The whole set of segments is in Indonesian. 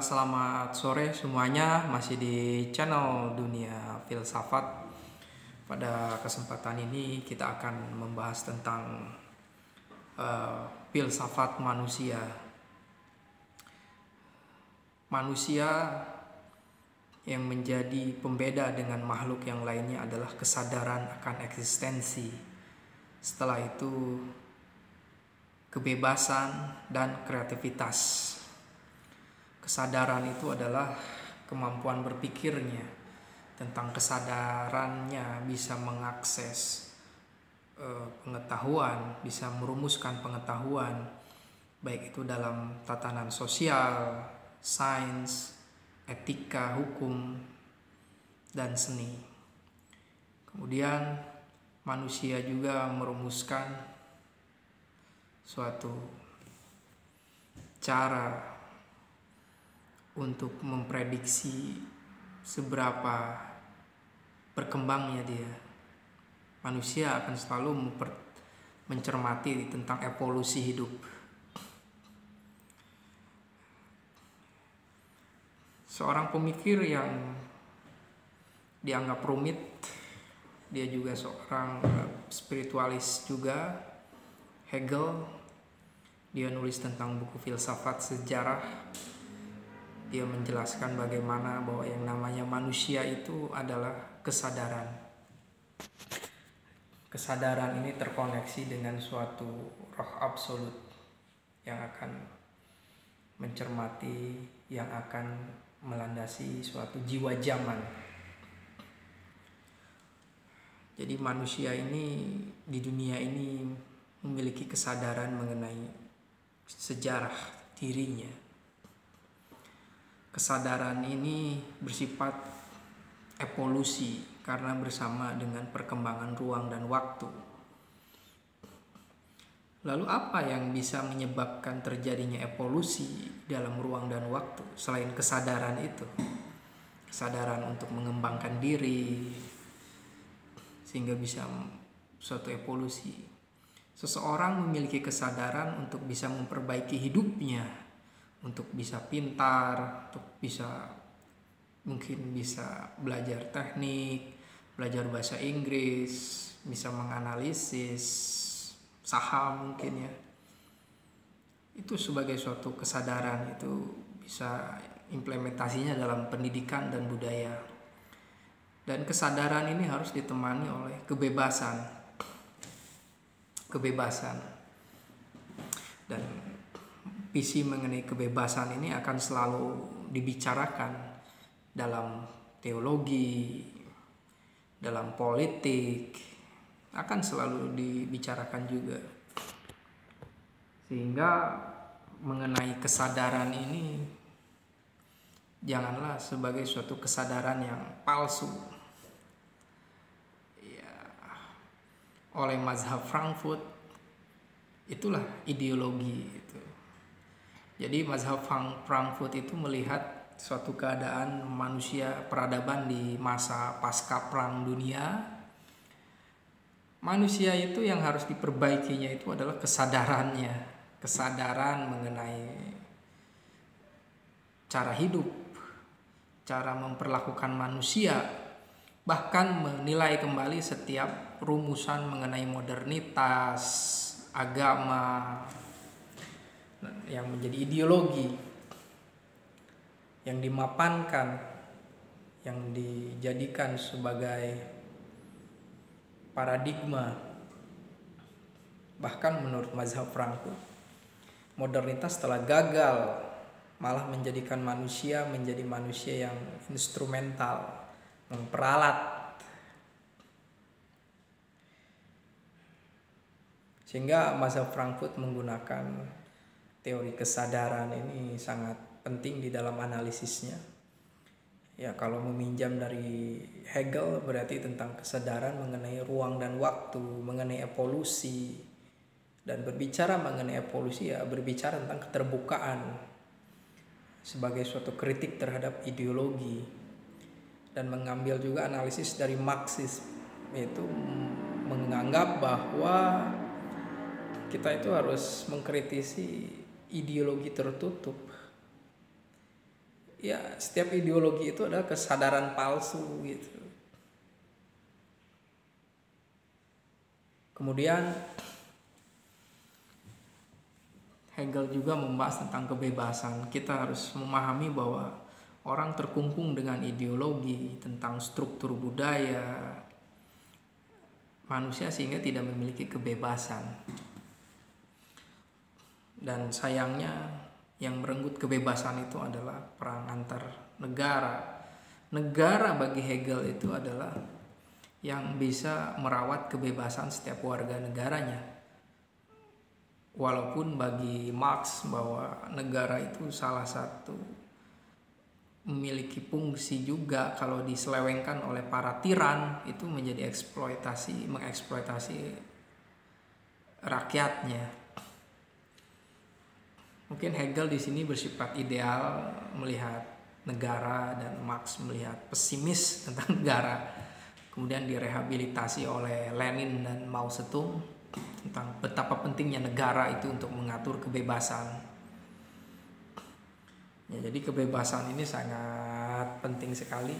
Selamat sore semuanya, masih di channel Dunia Filsafat. Pada kesempatan ini kita akan membahas tentang filsafat manusia. Manusia yang menjadi pembeda dengan makhluk yang lainnya adalah kesadaran akan eksistensi. Setelah itu kebebasan dan kreativitas. Kesadaran itu adalah kemampuan berpikirnya. Tentang kesadarannya bisa mengakses pengetahuan, bisa merumuskan pengetahuan, baik itu dalam tatanan sosial, sains, etika, hukum, dan seni. Kemudian manusia juga merumuskan suatu cara untuk memprediksi seberapa berkembangnya dia. Manusia akan selalu mencermati tentang evolusi hidup. Seorang pemikir yang dianggap rumit, dia juga seorang spiritualis juga, Hegel. Dia nulis tentang buku filsafat sejarah. Dia menjelaskan bagaimana bahwa yang namanya manusia itu adalah kesadaran. Kesadaran ini terkoneksi dengan suatu roh absolut yang akan mencermati, yang akan melandasi suatu jiwa zaman. Jadi manusia ini di dunia ini memiliki kesadaran mengenai sejarah dirinya. Kesadaran ini bersifat evolusi karena bersama dengan perkembangan ruang dan waktu. Lalu apa yang bisa menyebabkan terjadinya evolusi dalam ruang dan waktu selain kesadaran itu? Kesadaran untuk mengembangkan diri sehingga bisa suatu evolusi. Seseorang memiliki kesadaran untuk bisa memperbaiki hidupnya, untuk bisa pintar, untuk mungkin bisa belajar teknik, belajar bahasa Inggris, bisa menganalisis saham mungkin ya. Itu sebagai suatu kesadaran, itu bisa implementasinya dalam pendidikan dan budaya. Dan kesadaran ini harus ditemani oleh kebebasan. Dan visi mengenai kebebasan ini akan selalu dibicarakan dalam teologi, dalam politik, akan selalu dibicarakan juga. Sehingga mengenai kesadaran ini janganlah sebagai suatu kesadaran yang palsu. Ya, oleh mazhab Frankfurt itulah ideologi itu. Jadi mazhab Frankfurt itu melihat suatu keadaan manusia peradaban di masa pasca perang dunia. Manusia itu yang harus diperbaikinya itu adalah kesadarannya, kesadaran mengenai cara hidup, cara memperlakukan manusia, bahkan menilai kembali setiap rumusan mengenai modernitas, agama yang menjadi ideologi, yang dimapankan, yang dijadikan sebagai paradigma. Bahkan menurut mazhab Frankfurt, modernitas telah gagal, malah menjadikan manusia menjadi manusia yang instrumental, memperalat. Sehingga mazhab Frankfurt menggunakan teori kesadaran ini sangat penting di dalam analisisnya. Ya, kalau meminjam dari Hegel berarti tentang kesadaran mengenai ruang dan waktu, mengenai evolusi. Dan berbicara mengenai evolusi ya berbicara tentang keterbukaan sebagai suatu kritik terhadap ideologi. Dan mengambil juga analisis dari Marxisme, yaitu menganggap bahwa kita itu harus mengkritisi ideologi tertutup. ya setiap ideologi itu adalah kesadaran palsu gitu. Kemudian Hegel juga membahas tentang kebebasan. Kita harus memahami bahwa orang terkungkung dengan ideologi tentang struktur budaya manusia sehingga tidak memiliki kebebasan. Dan sayangnya yang merenggut kebebasan itu adalah perang antar negara. Negara bagi Hegel itu adalah yang bisa merawat kebebasan setiap warga negaranya. Walaupun bagi Marx bahwa negara itu salah satu memiliki fungsi juga kalau diselewengkan oleh para tiran itu menjadi mengeksploitasi rakyatnya. Mungkin Hegel di sini bersifat ideal melihat negara dan Marx melihat pesimis tentang negara. Kemudian direhabilitasi oleh Lenin dan Mao Zedong tentang betapa pentingnya negara itu untuk mengatur kebebasan. Ya, jadi kebebasan ini sangat penting sekali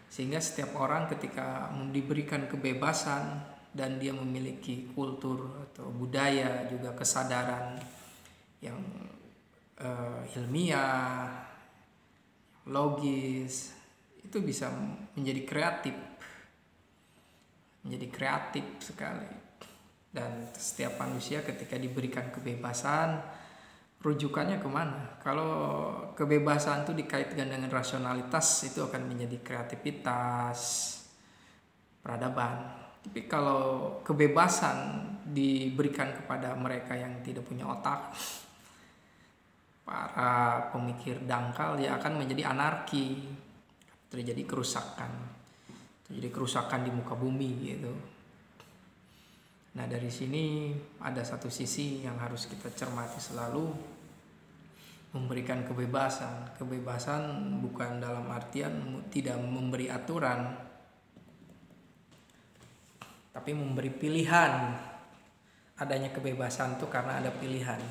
sehingga setiap orang ketika diberikan kebebasan dan dia memiliki kultur atau budaya juga kesadaran yang ilmiah, logis, itu bisa menjadi kreatif sekali. Dan setiap manusia ketika diberikan kebebasan, rujukannya kemana? Kalau kebebasan itu dikaitkan dengan rasionalitas, itu akan menjadi kreativitas, peradaban. Tapi kalau kebebasan diberikan kepada mereka yang tidak punya otak, para pemikir dangkal, ya akan menjadi anarki, terjadi kerusakan di muka bumi gitu. Nah dari sini ada satu sisi yang harus kita cermati selalu, memberikan kebebasan. Kebebasan bukan dalam artian tidak memberi aturan, tapi memberi pilihan. Adanya kebebasan itu karena ada pilihan.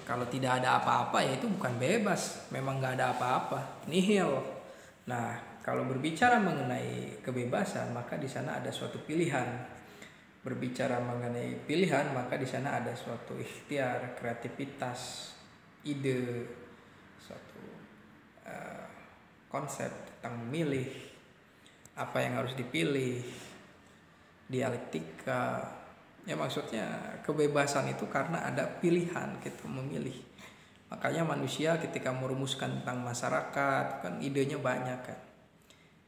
Kalau tidak ada apa-apa ya itu bukan bebas, memang gak ada apa-apa, nihil. Nah kalau berbicara mengenai kebebasan maka di sana ada suatu pilihan. Berbicara mengenai pilihan maka di sana ada suatu ikhtiar, kreativitas, ide, suatu konsep tentang memilih apa yang harus dipilih, dialektika. Ya maksudnya kebebasan itu karena ada pilihan kita memilih. Makanya manusia ketika merumuskan tentang masyarakat kan idenya banyak kan.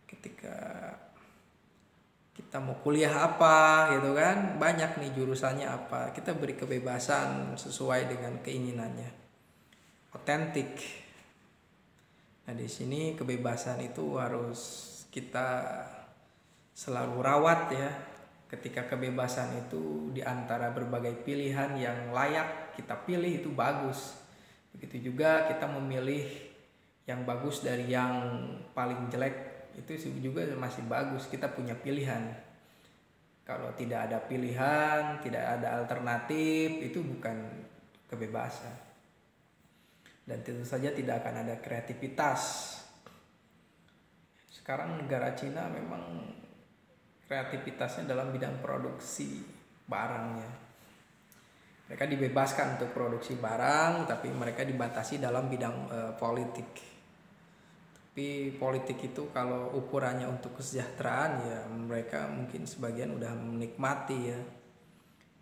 Ketika kita mau kuliah apa gitu kan, banyak nih jurusannya apa, kita beri kebebasan sesuai dengan keinginannya, otentik. Nah di sini kebebasan itu harus kita selalu rawat ya. Ketika kebebasan itu diantara berbagai pilihan yang layak kita pilih itu bagus. Begitu juga kita memilih yang bagus dari yang paling jelek itu juga masih bagus, kita punya pilihan. Kalau tidak ada pilihan, tidak ada alternatif, itu bukan kebebasan. Dan tentu saja tidak akan ada kreativitas. Sekarang negara Cina memang kreativitasnya dalam bidang produksi barangnya. Mereka dibebaskan untuk produksi barang, tapi mereka dibatasi dalam bidang politik. Tapi politik itu kalau ukurannya untuk kesejahteraan ya mereka mungkin sebagian udah menikmati ya.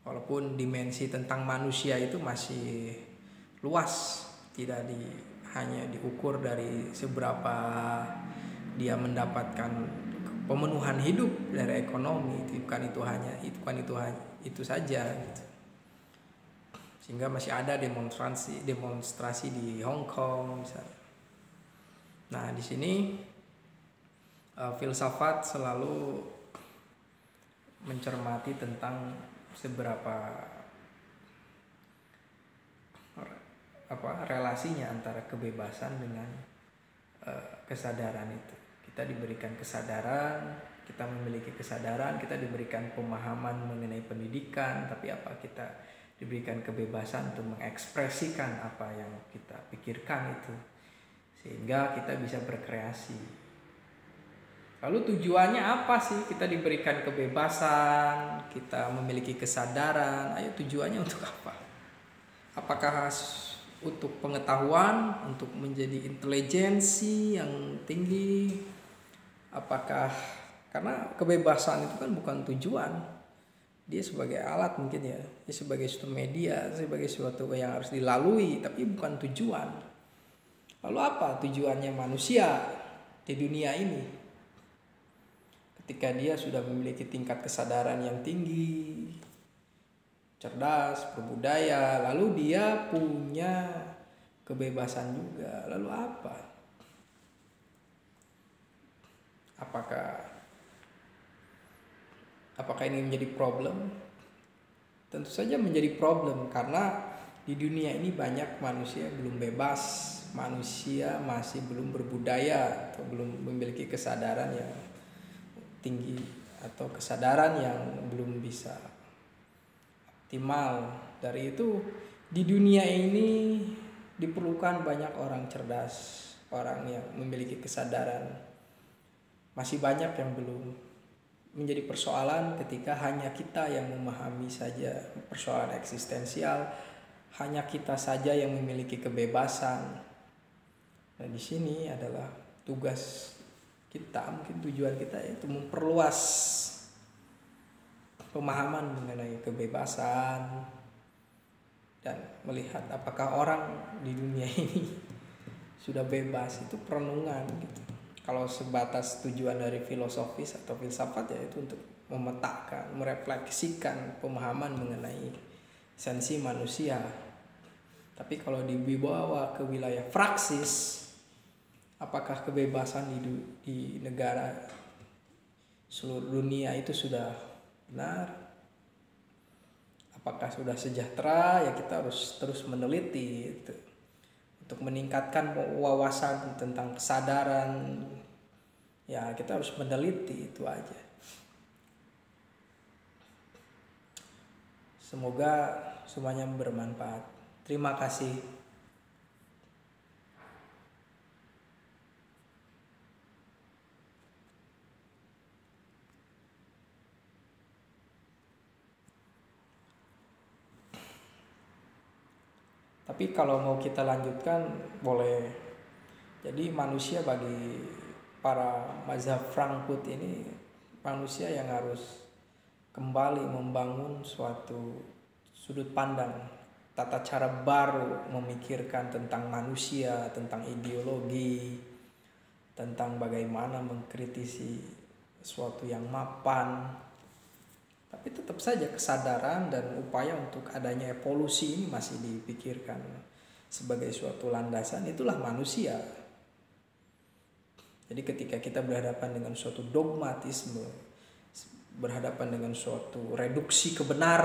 Walaupun dimensi tentang manusia itu masih luas, tidak hanya diukur dari seberapa dia mendapatkan pemenuhan hidup dari ekonomi, itu saja gitu. Sehingga masih ada demonstrasi di Hong Kong misalnya. Nah di sini filsafat selalu mencermati tentang seberapa relasinya antara kebebasan dengan kesadaran itu. Kita diberikan kesadaran, kita memiliki kesadaran, kita diberikan pemahaman mengenai pendidikan, tapi apa kita diberikan kebebasan untuk mengekspresikan apa yang kita pikirkan itu. sehingga kita bisa berkreasi. Lalu tujuannya apa sih? Kita diberikan kebebasan, kita memiliki kesadaran. Ayo, tujuannya untuk apa? Apakah untuk pengetahuan, untuk menjadi intelijensi yang tinggi? Apakah karena kebebasan itu kan bukan tujuan, dia sebagai alat mungkin ya, dia sebagai suatu media, sebagai sesuatu yang harus dilalui, tapi bukan tujuan. Lalu apa tujuannya manusia di dunia ini? Ketika dia sudah memiliki tingkat kesadaran yang tinggi, cerdas, berbudaya, lalu dia punya kebebasan juga. Lalu apa? Apakah ini menjadi problem? Tentu saja menjadi problem, karena di dunia ini banyak manusia belum bebas, manusia masih belum berbudaya atau belum memiliki kesadaran yang tinggi atau kesadaran yang belum bisa optimal. Dari itu di dunia ini diperlukan banyak orang cerdas, orang yang memiliki kesadaran. Masih banyak yang belum. Menjadi persoalan ketika hanya kita yang memahami saja persoalan eksistensial, hanya kita saja yang memiliki kebebasan. Nah, di sini adalah tugas kita, mungkin tujuan kita itu memperluas pemahaman mengenai kebebasan dan melihat apakah orang di dunia ini sudah bebas. Itu perenungan gitu. Kalau sebatas tujuan dari filosofis atau filsafat ya itu untuk memetakan, merefleksikan pemahaman mengenai esensi manusia. Tapi kalau dibawa ke wilayah praksis, apakah kebebasan di negara seluruh dunia itu sudah benar? Apakah sudah sejahtera? Ya kita harus terus meneliti itu. Untuk meningkatkan wawasan tentang kesadaran, ya kita harus meneliti itu aja. Semoga semuanya bermanfaat. Terima kasih. Tapi kalau mau kita lanjutkan boleh. Jadi manusia bagi para mazhab Frankfurt ini manusia yang harus kembali membangun suatu sudut pandang, tata cara baru memikirkan tentang manusia, tentang ideologi, tentang bagaimana mengkritisi sesuatu yang mapan. Tapi tetap saja kesadaran dan upaya untuk adanya evolusi ini masih dipikirkan sebagai suatu landasan. Itulah manusia. Jadi ketika kita berhadapan dengan suatu dogmatisme, berhadapan dengan suatu reduksi kebenaran,